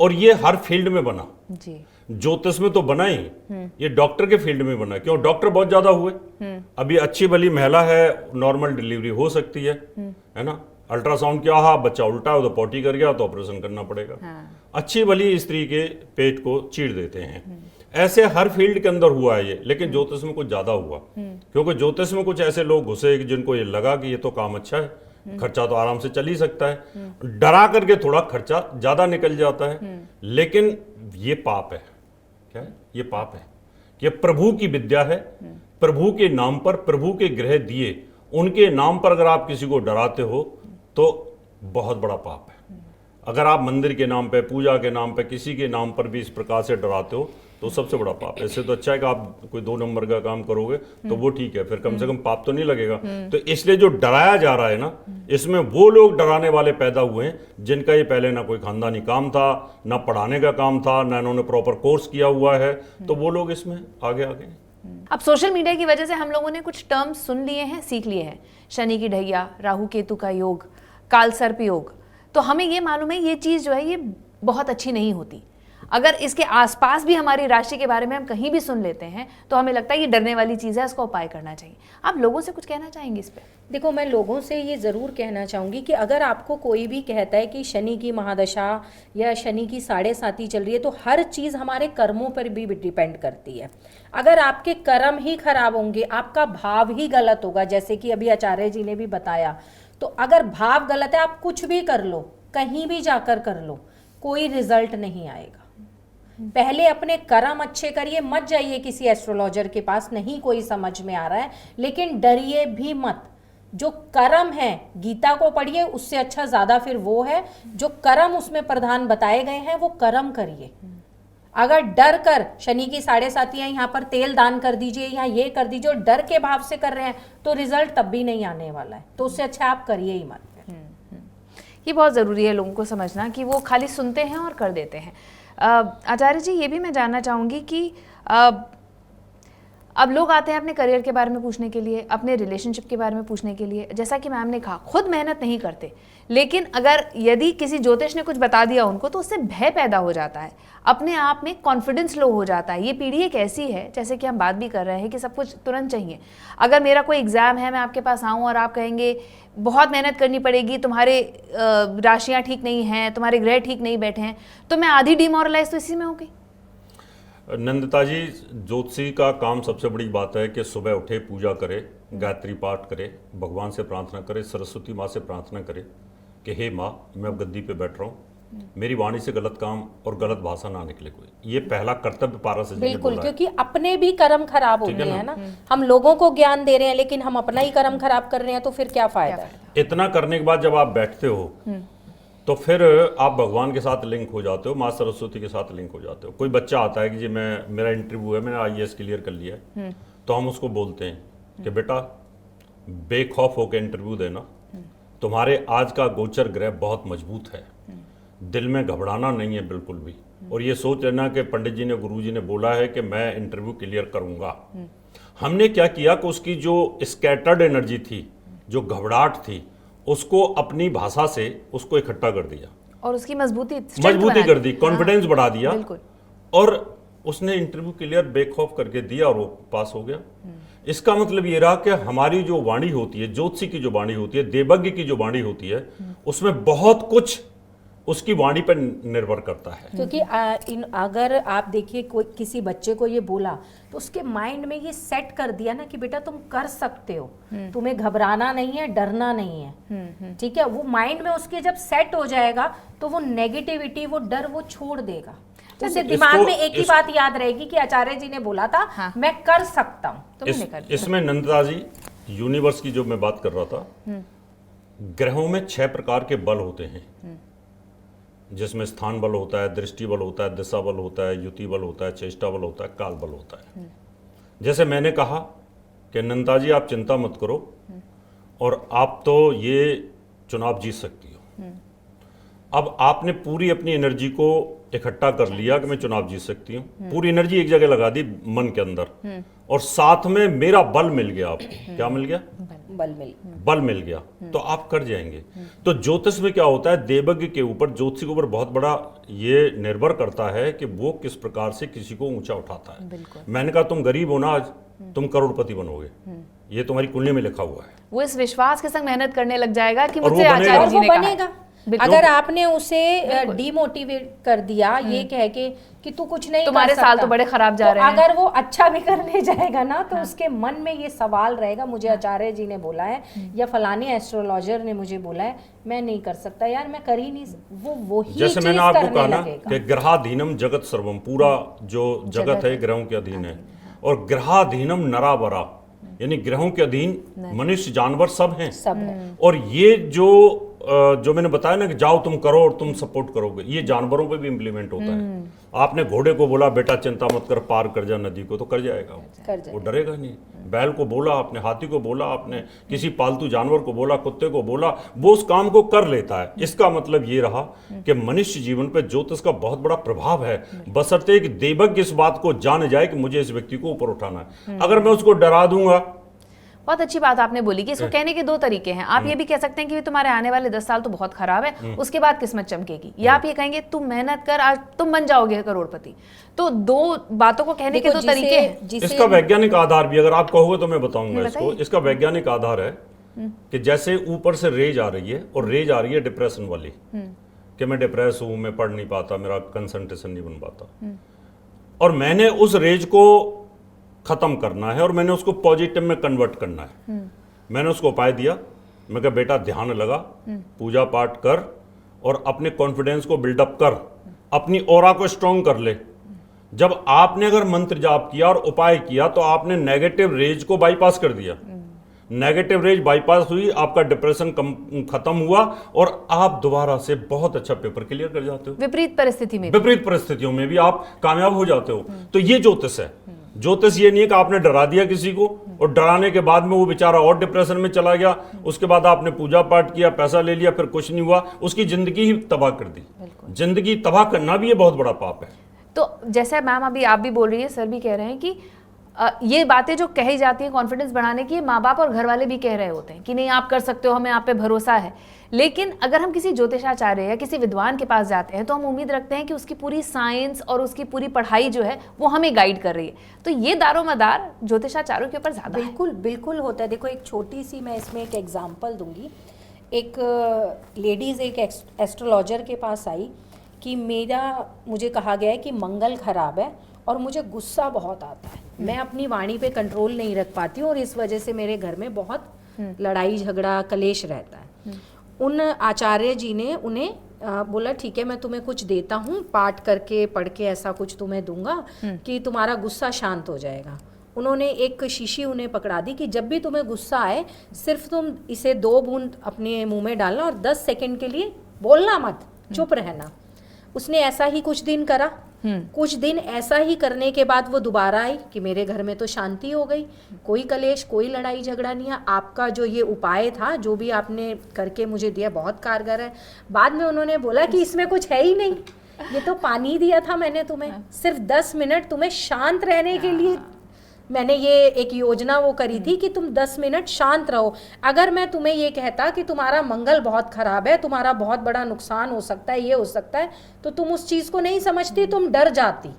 और ये हर फील्ड में बना जी। ज्योतिष में तो बना ही, ये डॉक्टर के फील्ड में बना। क्यों? डॉक्टर बहुत ज्यादा हुए। अभी अच्छी भली महिला है, नॉर्मल डिलीवरी हो सकती है ना। अल्ट्रासाउंड क्या हुआ, बच्चा उल्टा हो तो पॉटी कर गया तो ऑपरेशन करना पड़ेगा। अच्छी भली स्त्री के पेट को चीर देते हैं। ऐसे हर फील्ड के अंदर हुआ है ये, लेकिन ज्योतिष में कुछ ज्यादा हुआ, क्योंकि ज्योतिष में कुछ ऐसे लोग घुसे जिनको ये लगा कि ये तो काम अच्छा है, खर्चा तो आराम से चल ही सकता है। डरा करके थोड़ा खर्चा ज्यादा निकल जाता है, लेकिन ये पाप है। क्या है? ये पाप है। ये प्रभु की विद्या है, प्रभु के नाम पर, प्रभु के ग्रह दिए, उनके नाम पर अगर आप किसी को डराते हो तो बहुत बड़ा पाप है। अगर आप मंदिर के नाम पे, पूजा के नाम पे, किसी के नाम पर भी इस प्रकार से डराते हो तो सबसे बड़ा पाप है। इससे तो अच्छा है कि आप कोई 2 नंबर का काम करोगे तो वो ठीक है, फिर कम से कम पाप तो नहीं लगेगा। तो इसलिए जो डराया जा रहा है ना, इसमें वो लोग डराने वाले पैदा हुए हैं जिनका ये पहले ना कोई खानदानी काम था, ना पढ़ाने का काम था, ना इन्होंने प्रॉपर कोर्स किया हुआ है, तो वो लोग इसमें आगे आगे। अब सोशल मीडिया की वजह से हम लोगों ने कुछ टर्म्स सुन लिए हैं, सीख लिए हैं। शनि की ढैया, राहु केतु का योग, काल सर्प योग। तो हमें ये मालूम है ये चीज़ जो है ये बहुत अच्छी नहीं होती। अगर इसके आसपास भी हमारी राशि के बारे में हम कहीं भी सुन लेते हैं तो हमें लगता है ये डरने वाली चीज़ है, इसका उपाय करना चाहिए। आप लोगों से कुछ कहना चाहेंगे इस पर? देखो, मैं लोगों से ये ज़रूर कहना चाहूँगी कि अगर आपको कोई भी कहता है कि शनि की महादशा या शनि की 7.5 चल रही है, तो हर चीज़ हमारे कर्मों पर भी डिपेंड करती है। अगर आपके कर्म ही खराब होंगे, आपका भाव ही गलत होगा, जैसे कि अभी आचार्य जी ने भी बताया, तो अगर भाव गलत है, आप कुछ भी कर लो, कहीं भी जाकर कर लो, कोई रिजल्ट नहीं आएगा। पहले अपने कर्म अच्छे करिए, मत जाइए किसी एस्ट्रोलॉजर के पास, नहीं कोई समझ में आ रहा है, लेकिन डरिए भी मत। जो कर्म है, गीता को पढ़िए, उससे अच्छा ज्यादा फिर वो है जो कर्म उसमें प्रधान बताए गए हैं, वो कर्म करिए। अगर डर कर शनि की 7.5 यहाँ पर तेल दान कर दीजिए या ये कर दीजिए और डर के भाव से कर रहे हैं तो रिजल्ट तब भी नहीं आने वाला है। तो उससे अच्छा आप करिए ही मत। ये बहुत ज़रूरी है लोगों को समझना कि वो खाली सुनते हैं और कर देते हैं। आचार्य जी, ये भी मैं जानना चाहूँगी कि अब लोग आते हैं अपने करियर के बारे में पूछने के लिए, अपने रिलेशनशिप के बारे में पूछने के लिए। जैसा कि मैम ने कहा, खुद मेहनत नहीं करते, लेकिन अगर यदि किसी ज्योतिष ने कुछ बता दिया उनको तो उससे भय पैदा हो जाता है, अपने आप में कॉन्फिडेंस लो हो जाता है। ये पीढ़ी एक ऐसी है, जैसे कि हम बात भी कर रहे हैं, कि सब कुछ तुरंत चाहिए। अगर मेरा कोई एग्ज़ाम है, मैं आपके पास आऊँ और आप कहेंगे बहुत मेहनत करनी पड़ेगी, तुम्हारे राशियाँ ठीक नहीं हैं, तुम्हारे ग्रह ठीक नहीं बैठे हैं, तो मैं आधी डिमोरलाइज तो इसी में हो गई। नंदिता जी, ज्योतिषी का काम सबसे बड़ी बात है कि सुबह उठे, पूजा करे, गायत्री पाठ करे, भगवान से प्रार्थना करे, सरस्वती माँ से प्रार्थना करे कि हे माँ, मैं अब गद्दी पे बैठ रहा हूँ, मेरी वाणी से गलत काम और गलत भाषा ना निकले कोई। ये पहला कर्तव्य पारस जी ने बिल्कुल, बोला क्योंकि अपने भी कर्म खराब हो गए हैं ना। हम लोगों को ज्ञान दे रहे हैं लेकिन हम अपना ही कर्म खराब कर रहे हैं, तो फिर क्या फायदा है। इतना करने के बाद जब आप बैठते हो तो फिर आप भगवान के साथ लिंक हो जाते हो, माँ सरस्वती के साथ लिंक हो जाते हो। कोई बच्चा आता है कि जी मेरा इंटरव्यू है, मैंने IAS क्लियर कर लिया है, तो हम उसको बोलते हैं कि बेटा बेखौफ होकर इंटरव्यू देना, तुम्हारे आज का गोचर ग्रह बहुत मजबूत है, दिल में घबराना नहीं है बिल्कुल भी, और ये सोच लेना कि पंडित जी ने, गुरु जी ने बोला है कि मैं इंटरव्यू क्लियर करूंगा। हमने क्या किया कि उसकी जो स्कैटर्ड एनर्जी थी, जो घबराहट थी, उसको अपनी भाषा से उसको इकट्ठा कर दिया और उसकी मजबूती कर दी, कॉन्फिडेंस बढ़ा दिया, बिल्कुल। और उसने इंटरव्यू क्लियर बेखौफ करके दिया और वो पास हो गया। इसका मतलब ये रहा कि हमारी जो वाणी होती है, ज्योतिषी की जो वाणी होती है, देवज्ञ की जो वाणी होती है, उसमें बहुत कुछ उसकी वाणी पर निर्भर करता है। क्योंकि अगर आप देखिए कोई किसी बच्चे को ये बोला तो उसके माइंड में ये सेट कर दिया ना कि बेटा तुम कर सकते हो, तुम्हें घबराना नहीं है, डरना नहीं है, ठीक है। वो माइंड में उसके जब सेट हो जाएगा तो वो नेगेटिविटी, वो डर वो छोड़ देगा। उसे दिमाग में एक ही बात याद रहेगी कि आचार्य जी ने बोला था, हाँ, मैं कर सकता हूँ। इसमें नंदिता जी यूनिवर्स की जो मैं बात कर रहा था, ग्रहों में 6 प्रकार के बल होते हैं, जिसमें स्थान बल होता है, दृष्टि बल होता है, दिशा बल होता है, युति बल होता है, चेष्टा बल होता है, काल बल होता है। जैसे मैंने कहा कि नंदा जी आप चिंता मत करो और आप तो ये चुनाव जीत सकती हो। अब आपने पूरी अपनी एनर्जी को इकट्ठा कर लिया कि मैं चुनाव जीत सकती हूँ, पूरी एनर्जी एक जगह लगा दी मन के अंदर, और साथ में मेरा बल मिल गया आपको। क्या मिल गया? बल मिल गया, तो आप कर जाएंगे। तो ज्योतिष में क्या होता है, देवज्ञ के ऊपर, ज्योतिषी के ऊपर बहुत बड़ा ये निर्भर करता है कि वो किस प्रकार से किसी को ऊंचा उठाता है। मैंने कहा तुम गरीब हो ना, आज तुम करोड़पति बनोगे, ये तुम्हारी कुंडली में लिखा हुआ है। वो इस विश्वास के संग मेहनत करने लग जाएगा कि और मुझसे वो बनेगा। आचार्य और जी वो ने कहा है। बनेगा। अगर आपने उसे डीमोटिवेट कर दिया ये कह के कि तू कुछ नहीं तुम्हारे कर साल सकता, तो बड़े खराब जा रहे हैं। अगर वो अच्छा भी करने जाएगा ना तो उसके मन में ये सवाल रहेगा, मुझे आचार्य जी ने बोला है या फलाने एस्ट्रोलॉजर ने मुझे बोला है, मैं नहीं कर सकता यार, मैं कर ही नहीं, वो ही जैसे चीज मैंने आपको करने कहा ना लगेगा। कि ग्रहाधीनम जगत सर्वम, पूरा जो जगत है ग्रहों के अधीन है, और ग्रहाधीनम नराबरा, यानी ग्रहों के अधीन मनुष्य जानवर सब हैं। सब है। और ये जो मैंने बताया ना कि जाओ तुम करो और तुम सपोर्ट करोगे, ये जानवरों पे भी इम्प्लीमेंट होता है। आपने घोड़े को बोला बेटा चिंता मत कर, पार कर जा नदी को, तो कर जाएगा वो डरेगा नहीं। बैल को बोला आपने, हाथी को बोला आपने, किसी पालतू जानवर को बोला, कुत्ते को बोला, वो उस काम को कर लेता है। इसका मतलब ये रहा कि मनुष्य जीवन पे ज्योतिष का बहुत बड़ा प्रभाव है, बशर्ते कि देवज्ञ इस बात को जान जाए कि मुझे इस व्यक्ति को ऊपर उठाना है। अगर मैं उसको डरा दूंगा, बहुत अच्छी बात आपने बोली कि इसको कहने के 2 तरीके हैं। आप ये भी कह सकते हैं कि तुम्हारे आने वाले 10 साल तो बहुत खराब है, उसके बाद किस्मत चमकेगी, या आप ये कहेंगे तुम मेहनत कर, आज तुम बन जाओगे करोड़पति। तो 2 बातों को कहने के 2 तरीके हैं। इसका वैज्ञानिक आधार भी अगर आप कहोगे तो मैं बताऊंगा इसको। इसका वैज्ञानिक आधार है कि जैसे ऊपर से रेज आ रही है, और रेज आ रही है डिप्रेशन वाली, कि मैं डिप्रेस हूं, मैं पढ़ नहीं पाता, मेरा कंसंट्रेशन नहीं बन पाता, और मैंने उस रेज को खत्म करना है और मैंने उसको पॉजिटिव में कन्वर्ट करना है। मैंने उसको उपाय दिया, मैं कहा बेटा ध्यान लगा, पूजा पाठ कर और अपने कॉन्फिडेंस को बिल्डअप कर, अपनी ऑरा को स्ट्रॉन्ग कर ले। जब आपने अगर मंत्र जाप किया और उपाय किया तो आपने नेगेटिव रेज को बाईपास कर दिया। नेगेटिव रेज बाईपास हुई, आपका डिप्रेशन खत्म हुआ और आप दोबारा से बहुत अच्छा पेपर क्लियर कर जाते हो। विपरीत परिस्थिति में, विपरीत परिस्थितियों में भी आप कामयाब हो जाते हो। तो ये ज्योतिष है। ज्योतिष ये नहीं है कि आपने डरा दिया किसी को और डराने के बाद में वो बेचारा और डिप्रेशन में चला गया, उसके बाद आपने पूजा पाठ किया, पैसा ले लिया, फिर कुछ नहीं हुआ, उसकी जिंदगी ही तबाह कर दी। जिंदगी तबाह करना भी ये बहुत बड़ा पाप है। तो जैसे मैम अभी आप भी बोल रही है, सर भी कह रहे हैं कि ये बातें जो कही जाती हैं कॉन्फिडेंस बढ़ाने की, माँ बाप और घर वाले भी कह रहे होते हैं कि नहीं आप कर सकते हो, हमें आप पे भरोसा है। लेकिन अगर हम किसी ज्योतिषाचार्य या किसी विद्वान के पास जाते हैं तो हम उम्मीद रखते हैं कि उसकी पूरी साइंस और उसकी पूरी पढ़ाई जो है वो हमें गाइड कर रही है। तो ये दारोमदार ज्योतिषाचार्यों के ऊपर ज्यादा है। बिल्कुल बिल्कुल होता है। देखो एक छोटी सी मैं इसमें एक एग्जांपल दूंगी। एक लेडीज़ एक एस्ट्रोलॉजर के पास आई कि मुझे कहा गया है कि मंगल खराब है और मुझे गुस्सा बहुत आता है, मैं अपनी वाणी पे कंट्रोल नहीं रख पाती हूँ और इस वजह से मेरे घर में बहुत लड़ाई झगड़ा कलेश रहता है। उन आचार्य जी ने उन्हें बोला ठीक है मैं तुम्हें कुछ देता हूँ, पाठ करके पढ़ के ऐसा कुछ तुम्हें दूंगा कि तुम्हारा गुस्सा शांत हो जाएगा। उन्होंने एक शीशी उन्हें पकड़ा दी कि जब भी तुम्हें गुस्सा आए सिर्फ तुम इसे 2 बूंद अपने मुंह में डालना और 10 सेकंड के लिए बोलना मत, चुप रहना। उसने ऐसा ही कुछ दिन करा। कुछ दिन ऐसा ही करने के बाद वो दोबारा आई कि मेरे घर में तो शांति हो गई, कोई कलेश कोई लड़ाई झगड़ा नहीं है, आपका जो ये उपाय था जो भी आपने करके मुझे दिया बहुत कारगर है। बाद में उन्होंने बोला कि इसमें कुछ है ही नहीं, ये तो पानी दिया था मैंने तुम्हें, सिर्फ 10 मिनट तुम्हें शांत रहने के लिए मैंने ये एक योजना वो करी थी कि तुम 10 मिनट शांत रहो। अगर मैं तुम्हें ये कहता कि तुम्हारा मंगल बहुत खराब है, तुम्हारा बहुत बड़ा नुकसान हो सकता है, ये हो सकता है, तो तुम उस चीज को नहीं समझती, तुम डर जाती।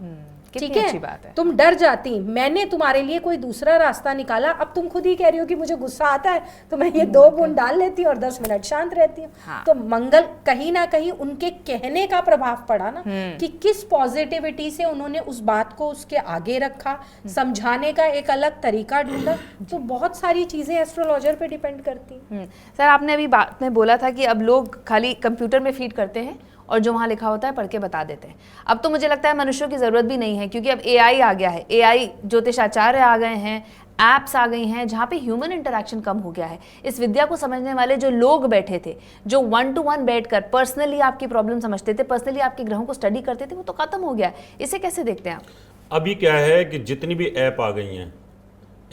ठीक अच्छी बात है। तुम डर जाती। मैंने तुम्हारे लिए कोई दूसरा रास्ता निकाला। अब तुम खुद ही कह रही हो कि मुझे गुस्सा आता है तो मैं ये 2 बूंद डाल लेती हूँ और 10 मिनट शांत रहती हूँ। हाँ। तो मंगल कहीं ना कहीं उनके कहने का प्रभाव पड़ा ना कि किस पॉजिटिविटी से उन्होंने उस बात को उसके आगे रखा, समझाने का एक अलग तरीका ढूंढा। तो बहुत सारी चीजें एस्ट्रोलॉजर पे डिपेंड करती हैं। सर आपने अभी बात में बोला था कि अब लोग खाली कंप्यूटर में फीड करते हैं और जो वहाँ लिखा होता है पढ़ के बता देते हैं। अब तो मुझे लगता है मनुष्यों की ज़रूरत भी नहीं है क्योंकि अब AI आ गया है। AI ज्योतिषाचार्य आ गए हैं, ऐप्स आ गई हैं जहाँ पे ह्यूमन इंटरेक्शन कम हो गया है। इस विद्या को समझने वाले जो लोग बैठे थे, जो 1 to 1 बैठकर पर्सनली आपकी प्रॉब्लम समझते थे, पर्सनली आपके ग्रहों को स्टडी करते थे, वो तो खत्म हो गया। इसे कैसे देखते हैं आप? अभी क्या है कि जितनी भी ऐप आ गई हैं,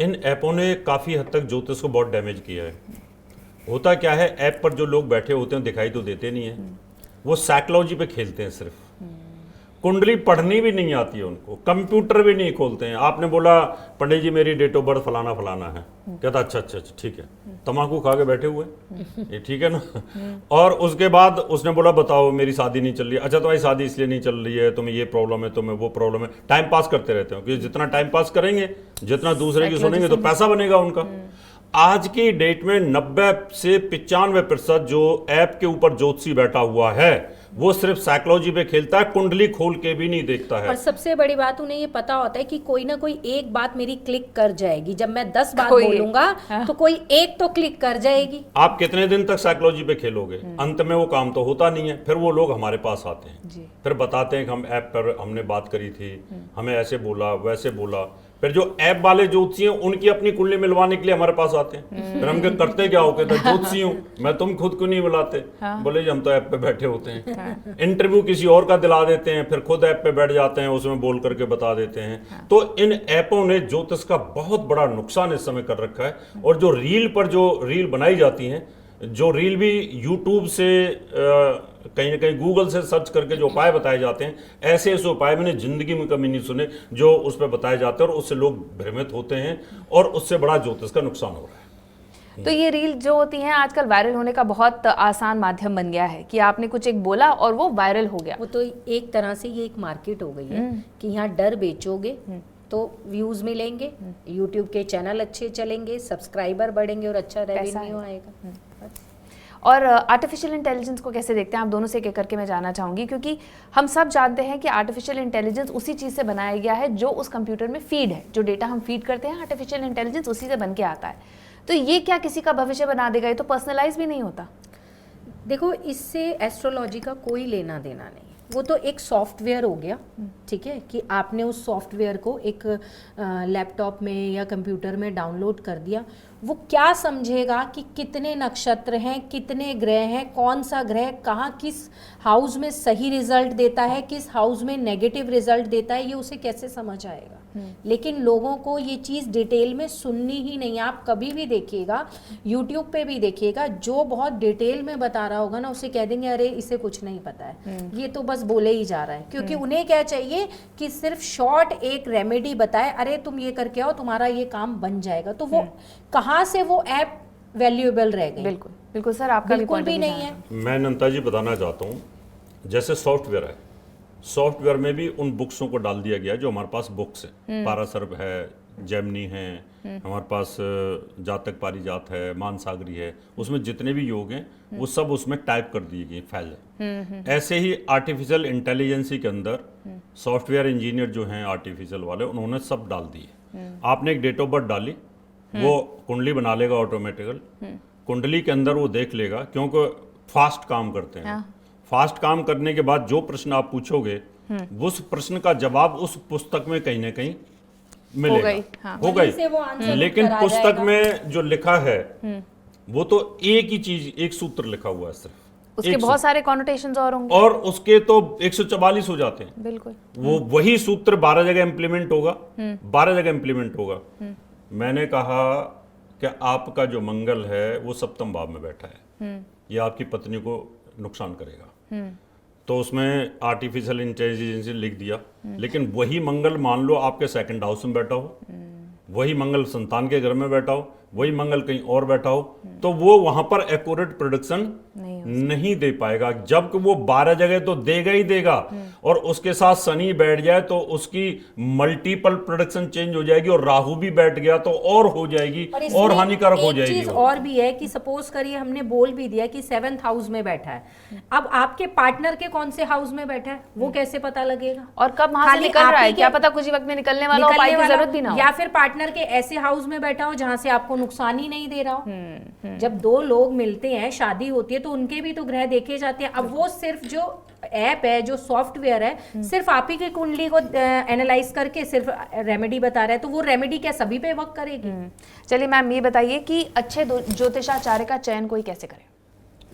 इन ऐपों ने काफ़ी हद तक ज्योतिष को बहुत डैमेज किया है। होता क्या है, ऐप पर जो लोग बैठे होते हैं दिखाई तो देते नहीं है, वो साइकोलॉजी पे खेलते हैं सिर्फ। कुंडली पढ़नी भी नहीं आती है उनको, कंप्यूटर भी नहीं खोलते हैं। आपने बोला पंडित जी मेरी डेट ऑफ बर्थ फलाना फलाना है, कहता अच्छा अच्छा अच्छा ठीक है, तम्बाकू खा के बैठे हुए ये ठीक है ना। और उसके बाद उसने बोला बताओ मेरी शादी नहीं चल रही है, अच्छा तुम्हारी शादी इसलिए नहीं चल रही है, तुम्हें ये प्रॉब्लम है, तुम्हें वो प्रॉब्लम है। टाइम पास करते रहते हो, क्योंकि जितना टाइम पास करेंगे, जितना दूसरे की सुनेंगे तो पैसा बनेगा उनका। आज की डेट में 90 से 95% जो ऐप के ऊपर ज्योतिषी बैठा हुआ है वो सिर्फ साइकोलॉजी पे खेलता है, कुंडली खोल के भी नहीं देखता है। और सबसे बड़ी बात उन्हें ये पता होता है कि कोई ना कोई एक बात मेरी क्लिक कर जाएगी। जब मैं 10 बात बोलूंगा तो कोई एक तो क्लिक कर जाएगी। आप कितने दिन तक साइकोलॉजी पे खेलोगे? अंत में वो काम तो होता नहीं है। फिर वो लोग हमारे पास आते हैं, फिर बताते हैं कि हम ऐप पर हमने बात करी थी, हमें ऐसे बोला वैसे बोला। फिर जो ऐप वाले ज्योतिषी हैं उनकी अपनी कुंडली मिलवाने के लिए हमारे पास आते हैं। फिर हम करते क्या हो, कहते ज्योतिषी हूँ मैं, तुम खुद को नहीं बुलाते। बोले जी हम तो ऐप पे बैठे होते हैं। इंटरव्यू किसी और का दिला देते हैं, फिर खुद ऐप पे बैठ जाते हैं, उसमें बोल करके बता देते हैं। तो इन ऐपों ने ज्योतिष का बहुत बड़ा नुकसान इस समय कर रखा है। और जो रील पर जो रील बनाई जाती हैं, जो रील भी यूट्यूब से कहीं ना कहीं गूगल से सर्च करके जो उपाय बताए जाते हैं, ऐसे ऐसे उपाय मैंने जिंदगी में कभी नहीं सुने जो उस पर बताए जाते हैं, और उससे लोग भ्रमित होते हैं और उससे बड़ा ज्योतिष का नुकसान हो रहा है। तो ये रील जो होती हैं आजकल वायरल होने का बहुत आसान माध्यम बन गया है कि आपने कुछ एक बोला और वो वायरल हो गया। वो तो एक तरह से ये एक मार्केट हो गई है कि यहाँ डर बेचोगे तो व्यूज मिलेंगे, यूट्यूब के चैनल अच्छे चलेंगे, सब्सक्राइबर बढ़ेंगे और अच्छा रेवेन्यू आएगा। और आर्टिफिशियल इंटेलिजेंस को कैसे देखते हैं आप? दोनों से एक एक करके मैं जानना चाहूँगी, क्योंकि हम सब जानते हैं कि आर्टिफिशियल इंटेलिजेंस उसी चीज़ से बनाया गया है जो उस कंप्यूटर में फीड है। जो डेटा हम फीड करते हैं आर्टिफिशियल इंटेलिजेंस उसी से बन के आता है। तो ये क्या किसी का भविष्य बना देगा? ये तो पर्सनलाइज भी नहीं होता। देखो, इससे एस्ट्रोलॉजी का कोई लेना देना नहीं, वो तो एक सॉफ्टवेयर हो गया। ठीक है कि आपने उस सॉफ्टवेयर को एक लैपटॉप में या कंप्यूटर में डाउनलोड कर दिया। वो क्या समझेगा कि कितने नक्षत्र हैं, कितने ग्रह हैं, कौन सा ग्रह कहाँ किस हाउस में सही रिजल्ट देता है, किस हाउस में नेगेटिव रिजल्ट देता है, ये उसे कैसे समझ आएगा? लेकिन लोगों को ये चीज़ डिटेल में सुननी ही नहीं। आप कभी भी देखिएगा, यूट्यूब पे भी देखिएगा, जो बहुत डिटेल में बता रहा होगा ना उसे कह देंगे अरे इसे कुछ नहीं पता है, ये तो बस बोले ही जा रहा है। क्योंकि उन्हें क्या चाहिए कि सिर्फ शॉर्ट एक रेमेडी बताए, अरे तुम ये करके आओ तुम्हारा ये काम बन जाएगा। तो वो कहाँ से वो ऐप वैल्यूएबल रह गई? बिल्कुल बिल्कुल सर, आपका बिल्कुल भी नहीं है। मैं नंता जी बताना चाहता हूँ, जैसे सॉफ्टवेयर है, सॉफ्टवेयर में भी उन बुक्सों को डाल दिया गया जो हमारे पास बुक्स है। पारासर्प है, जेमिनी है, हमारे पास जातक पारिजात है, मानसागरी है, उसमें जितने भी योग हैं वो सब उसमें टाइप कर दिए गए फाइल है। ऐसे ही आर्टिफिशियल इंटेलिजेंसी के अंदर सॉफ्टवेयर इंजीनियर जो हैं आर्टिफिशियल वाले, उन्होंने सब डाल दिए। आपने एक डेट ऑफ बर्थ डाली, वो कुंडली बना लेगा ऑटोमेटिकल। कुंडली के अंदर वो देख लेगा, क्योंकि फास्ट काम करते हैं। फास्ट काम करने के बाद जो प्रश्न आप पूछोगे उस प्रश्न का जवाब उस पुस्तक में कहीं ना कहीं मिलेगा। हो गई। लेकिन पुस्तक में जो लिखा है वो तो एक ही चीज, एक सूत्र लिखा हुआ है सिर्फ। उसके बहुत सारे कॉनोटेशंस और होंगे, और उसके तो 144 हो जाते हैं। बिल्कुल। वो वही सूत्र 12 जगह इंप्लीमेंट होगा, 12 जगह इंप्लीमेंट होगा। मैंने कहा कि आपका जो मंगल है वो सप्तम भाव में बैठा है, ये आपकी पत्नी को नुकसान करेगा। तो उसमें आर्टिफिशियल इंटेलिजेंस लिख दिया। लेकिन वही मंगल मान लो आपके सेकंड हाउस में बैठा हो, वही मंगल संतान के घर में बैठा हो, वही मंगल कहीं और बैठा हो, तो वो वहां पर एक्यूरेट प्रोडिक्शन नहीं दे पाएगा। जबकि वो 12 जगह तो देगा ही देगा, और उसके साथ शनि बैठ जाए तो उसकी मल्टीपल प्रोडिक्शन चेंज हो जाएगी, और राहु भी बैठ गया तो और हो जाएगी और हानिकारक हो जाएगी। चीज और भी है कि सपोज करिए हमने बोल भी दिया कि 7th हाउस में बैठा है, अब आपके पार्टनर के कौन से हाउस में बैठा है वो कैसे पता लगेगा? और कब वहां से निकल रहा है क्या पता, कुछ ही वक्त में निकलने वाला हो, उपाय की जरूरत भी ना हो। या फिर पार्टनर के ऐसे हाउस में बैठा हो जहां से आपको नुकसान ही नहीं दे रहा हो। जब दो लोग मिलते हैं, शादी होती है, तो उनके उनके भी तो ग्रह देखे जाते हैं। अब वो सिर्फ जो ऐप है, जो सॉफ्टवेयर है, सिर्फ आप ही की कुंडली को एनालाइज करके सिर्फ रेमेडी बता रहा है, तो वो रेमेडी क्या सभी पे वर्क करेगी? चलिए मैम ये बताइए कि अच्छे ज्योतिषाचार्य का चयन कोई कैसे करे?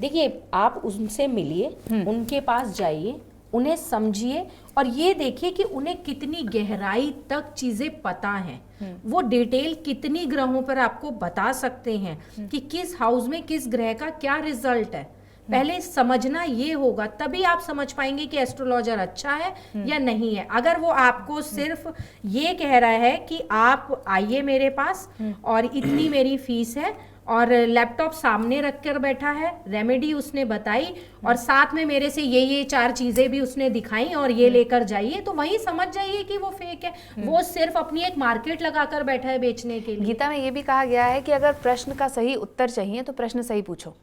देखिए, आप उनसे मिलिए, उनके पास जाइए, उन्हें समझिए और ये देखिए कि उन्हें कितनी गहराई तक चीजें पता हैं। वो डिटेल कितनी ग्रहों पर आपको बता सकते हैं कि किस हाउस में किस ग्रह का क्या रिजल्ट है। पहले समझना ये होगा, तभी आप समझ पाएंगे कि एस्ट्रोलॉजर अच्छा है या नहीं है। अगर वो आपको सिर्फ ये कह रहा है कि आप आइए मेरे पास और इतनी मेरी फीस है और लैपटॉप सामने रख कर बैठा है, रेमेडी उसने बताई और साथ में मेरे से ये 4 चीजें भी उसने दिखाई और ये लेकर जाइए, तो वही समझ जाइए कि वो फेक है। वो सिर्फ अपनी एक मार्केट लगाकर बैठा है बेचने के लिए। गीता में ये भी कहा गया है कि अगर प्रश्न का सही उत्तर चाहिए तो प्रश्न सही पूछो।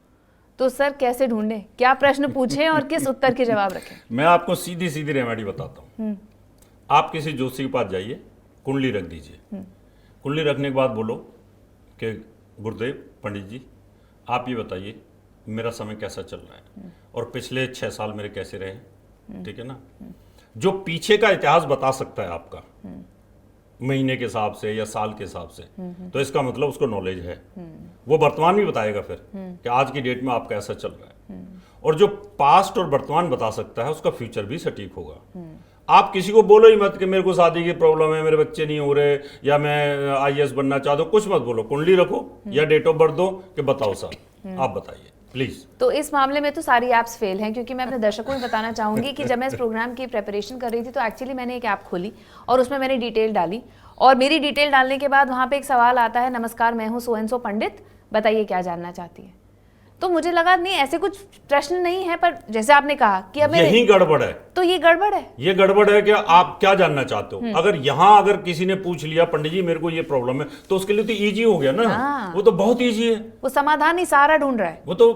तो सर कैसे ढूंढें, क्या प्रश्न पूछें और किस उत्तर के जवाब रखें? मैं आपको सीधी सीधी रेमेडी बताता हूँ। आप किसी ज्योतिषी के पास जाइए, कुंडली रख दीजिए। कुंडली रखने के बाद बोलो कि गुरुदेव पंडित जी आप ये बताइए मेरा समय कैसा चल रहा है और पिछले 6 साल मेरे कैसे रहे। ठीक है ना? जो पीछे का इतिहास बता सकता है आपका महीने के हिसाब से या साल के हिसाब से, तो इसका मतलब उसको नॉलेज है। वो वर्तमान भी बताएगा फिर कि आज की डेट में आप कैसा चल रहा है। और जो पास्ट और वर्तमान बता सकता है उसका फ्यूचर भी सटीक होगा। आप किसी को बोलो ही मत कि मेरे को शादी की प्रॉब्लम है, मेरे बच्चे नहीं हो रहे, या मैं आईएएस बनना चाहता हूँ, कुछ मत बोलो। कुंडली रखो या डेट ऑफ बर्थ दो कि बताओ सर, आप बताइए प्लीज। तो इस मामले में तो सारी ऐप्स फेल हैं, क्योंकि मैं अपने दर्शकों को बताना चाहूंगी कि जब मैं इस प्रोग्राम की प्रिपरेशन कर रही थी तो एक्चुअली मैंने एक ऐप खोली और उसमें मैंने डिटेल डाली, और मेरी डिटेल डालने के बाद वहाँ पे एक सवाल आता है, नमस्कार मैं हूँ सो एंड सो पंडित, बताइए क्या जानना चाहती है। तो मुझे लगा नहीं ऐसे कुछ प्रश्न नहीं है, पर जैसे आपने कहा कि अब यही गड़बड़ है। तो ये गड़बड़ है। ये गड़बड़ है कि आप क्या जानना चाहते हो। अगर किसी ने पूछ लिया पंडित जी मेरे को ये प्रॉब्लम है, तो उसके लिए तो इजी हो गया ना। हाँ। वो तो बहुत इजी है, वो समाधान ही सारा ढूंढ रहा है, वो तो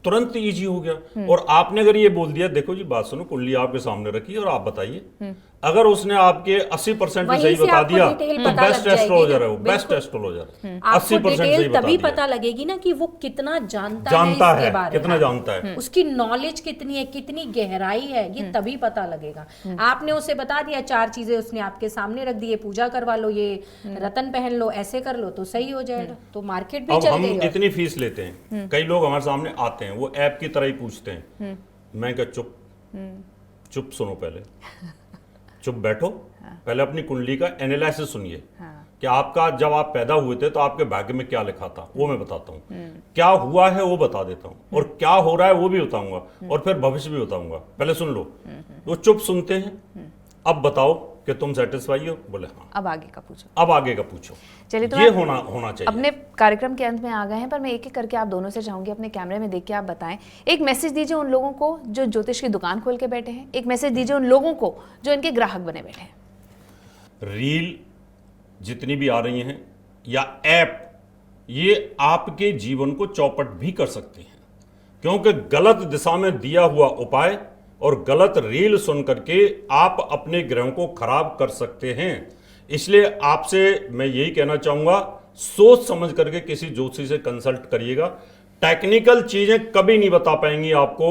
तुरंत इजी हो गया। और आपने अगर ये बोल दिया देखो जी बात सुनो, कुंडली आपके सामने रखी और आप बताइए, अगर उसने आपके 80% भी सही बता दिया तो बेस्ट एस्ट्रोलॉजर है वो, बेस्ट एस्ट्रोलॉजर है। आपको 80% सही डिटेल बता तभी दिया। पता लगेगी ना कि वो कितना जानता जानता इसके है, बारे में। कितना जानता है, उसकी नॉलेज कितनी है, कितनी गहराई है, ये तभी पता लगेगा। आपने उसे बता दिया 4 चीजें उसने आपके सामने रख दी, पूजा करवा लो, ये रतन पहन लो, ऐसे कर लो, तो सही हो जाएगा। तो मार्केट भी अब चल हम गई। इतनी फीस लेते हैं, कई लोग हमारे सामने आते हैं वो ऐप की तरह ही पूछते हैं। मैं क्या चुप सुनो, पहले चुप बैठो, पहले अपनी कुंडली का एनालिसिस सुनिए कि आपका जब आप पैदा हुए थे तो आपके भाग्य में क्या लिखा था, वो मैं बताता हूँ। क्या हुआ है वो बता देता हूँ, और क्या हो रहा है वो भी बताऊंगा, और फिर भविष्य भी बताऊंगा। पहले सुन लो। वो चुप सुनते हैं। अब बताओ कि तुम सेटिस्फाई हो? बोले हाँ। अब आगे का पूछो। अब आगे का पूछो। चलिए, तो ये मैं होना चाहिए। अपने कार्यक्रम के अंत में आ गए हैं, पर मैं एक एक करके आप दोनों से चाहूंगी अपने कैमरे में देख के आप बताएं, एक मैसेज दीजिए उन लोगों को जो ज्योतिष की दुकान खोल के बैठे हैं, एक मैसेज दीजिए उन लोगों को जो इनके ग्राहक बने बैठे हैं। रील जितनी भी आ रही हैं या ऐप, ये आपके जीवन को चौपट भी कर सकती हैं, क्योंकि गलत दिशा में दिया हुआ उपाय और गलत रील सुन करके आप अपने ग्रहों को खराब कर सकते हैं। इसलिए आपसे मैं यही कहना चाहूंगा, सोच समझ करके किसी ज्योतिषी से कंसल्ट करिएगा। टेक्निकल चीजें कभी नहीं बता पाएंगी आपको,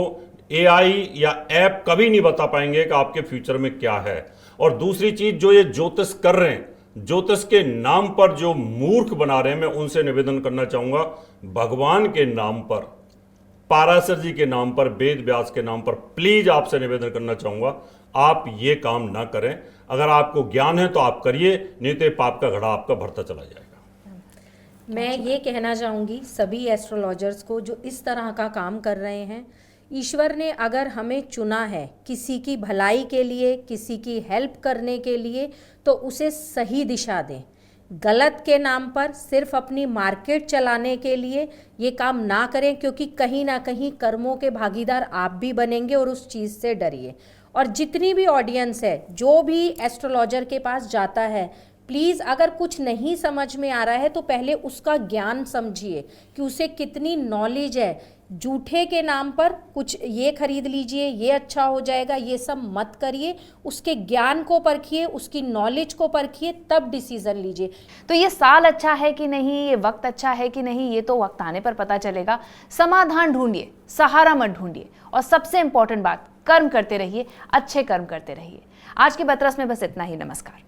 एआई या ऐप कभी नहीं बता पाएंगे कि आपके फ्यूचर में क्या है। और दूसरी चीज, जो ये ज्योतिष कर रहे हैं, ज्योतिष के नाम पर जो मूर्ख बना रहे हैं, मैं उनसे निवेदन करना चाहूंगा, भगवान के नाम पर, पाराशर जी के नाम पर, वेद व्यास के नाम पर, प्लीज आपसे निवेदन करना चाहूंगा आप ये काम ना करें। अगर आपको ज्ञान है तो आप करिए, नहीं तो पाप का घड़ा आपका भरता चला जाएगा। मैं ये कहना चाहूँगी सभी एस्ट्रोलॉजर्स को जो इस तरह का काम कर रहे हैं, ईश्वर ने अगर हमें चुना है किसी की भलाई के लिए, किसी की हेल्प करने के लिए, तो उसे सही दिशा दें। गलत के नाम पर सिर्फ अपनी मार्केट चलाने के लिए ये काम ना करें, क्योंकि कहीं ना कहीं कर्मों के भागीदार आप भी बनेंगे, और उस चीज़ से डरिए। और जितनी भी ऑडियंस है, जो भी एस्ट्रोलॉजर के पास जाता है, प्लीज़ अगर कुछ नहीं समझ में आ रहा है तो पहले उसका ज्ञान समझिए कि उसे कितनी नॉलेज है। जूठे के नाम पर कुछ ये खरीद लीजिए, ये अच्छा हो जाएगा, ये सब मत करिए। उसके ज्ञान को परखिए, उसकी नॉलेज को परखिए, तब डिसीजन लीजिए। तो ये साल अच्छा है कि नहीं, ये वक्त अच्छा है कि नहीं, ये तो वक्त आने पर पता चलेगा। समाधान ढूंढिए, सहारा मत ढूंढिए, और सबसे इंपॉर्टेंट बात, कर्म करते रहिए, अच्छे कर्म करते रहिए। आज के बतरस में बस इतना ही। नमस्कार।